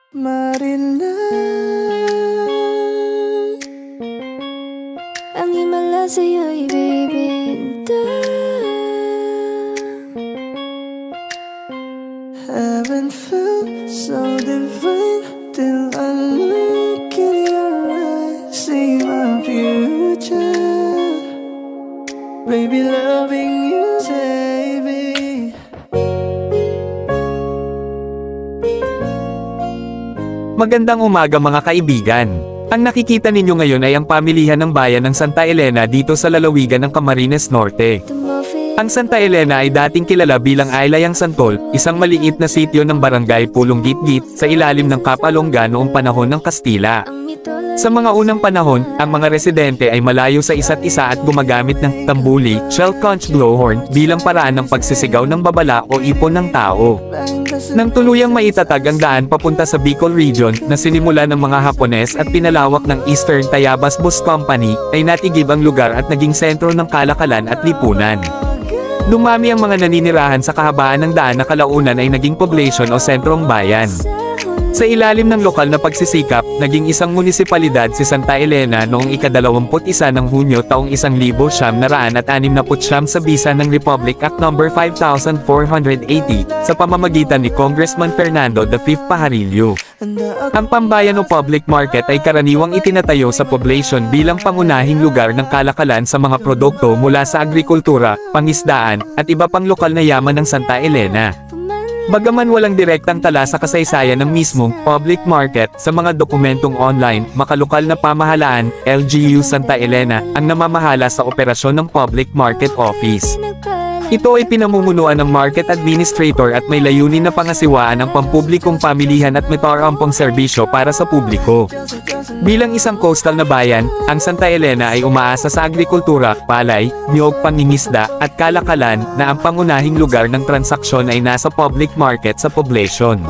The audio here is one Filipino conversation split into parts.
Marilang ang himala sa'yo'y bibigtan. Haven't felt so divine till I look in your eyes, see my future. Baby, loving you, baby. Magandang umaga mga kaibigan. Ang nakikita ninyo ngayon ay ang pamilihan ng bayan ng Santa Elena dito sa lalawigan ng Camarines Norte. Ang Santa Elena ay dating kilala bilang Aylayang Santol, isang maliit na sitio ng barangay Pulong Gitgit sa ilalim ng Kapalongga noong panahon ng Kastila. Sa mga unang panahon, ang mga residente ay malayo sa isa't isa at gumagamit ng tambuli, shell conch blowhorn, bilang paraan ng pagsisigaw ng babala o ipon ng tao. Nang tuluyang maitatag ang daan papunta sa Bicol Region, na sinimula ng mga Hapones at pinalawak ng Eastern Tayabas Bus Company, ay natigib ang lugar at naging sentro ng kalakalan at lipunan. Dumami ang mga naninirahan sa kahabaan ng daan na kalaunan ay naging poblasyon o sentrong bayan. Sa ilalim ng lokal na pagsisikap, naging isang munisipalidad si Santa Elena noong ika-21 ng Hunyo taong 1969 sa bisa ng Republic Act No. 5480, sa pamamagitan ni Congressman Fernando V. Pajarillo. Ang pambayan o public market ay karaniwang itinatayo sa poblasyon bilang pangunahing lugar ng kalakalan sa mga produkto mula sa agrikultura, pangisdaan, at iba pang lokal na yaman ng Santa Elena. Bagaman walang direktang tala sa kasaysayan ng mismong public market, sa mga dokumentong online, makalokal na pamahalaan, LGU Santa Elena, ang namamahala sa operasyon ng Public Market Office. Ito ay pinamumunuan ng Market Administrator at may layunin na pangasiwaan ang pampublikong pamilihan at matarampong serbisyo para sa publiko. Bilang isang coastal na bayan, ang Santa Elena ay umaasa sa agrikultura, palay, niyog, pangingisda, at kalakalan, na ang pangunahing lugar ng transaksyon ay nasa public market sa poblasyon.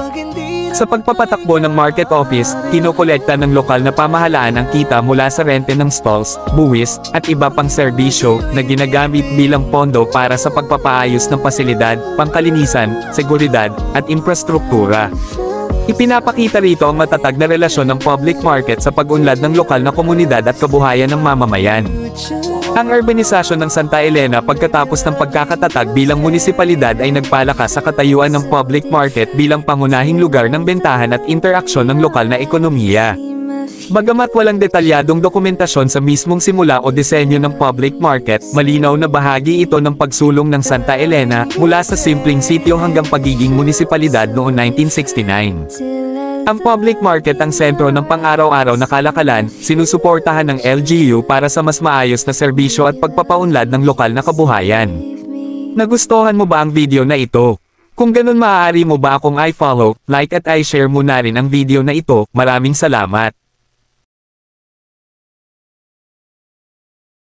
Sa pagpapatakbo ng market office, kinokolekta ng lokal na pamahalaan ang kita mula sa rente ng stalls, buwis, at iba pang serbisyo, na ginagamit bilang pondo para sa pagpapaayos ng pasilidad, pangkalinisan, seguridad, at infrastruktura. Ipinapakita rito ang matatag na relasyon ng public market sa pag-unlad ng lokal na komunidad at kabuhayan ng mamamayan. Ang urbanisasyon ng Santa Elena pagkatapos ng pagkakatatag bilang munisipalidad ay nagpalakas sa katayuan ng public market bilang pangunahing lugar ng bentahan at interaksyon ng lokal na ekonomiya. Bagamat walang detalyadong dokumentasyon sa mismong simula o disenyo ng public market, malinaw na bahagi ito ng pagsulong ng Santa Elena, mula sa simpleng sitio hanggang pagiging munisipalidad noong 1969. Ang public market ang sentro ng pang-araw-araw na kalakalan, sinusuportahan ng LGU para sa mas maayos na serbisyo at pagpapaunlad ng lokal na kabuhayan. Nagustuhan mo ba ang video na ito? Kung ganun, maaari mo ba akong i-follow, like at i-share mo na rin ang video na ito. Maraming salamat.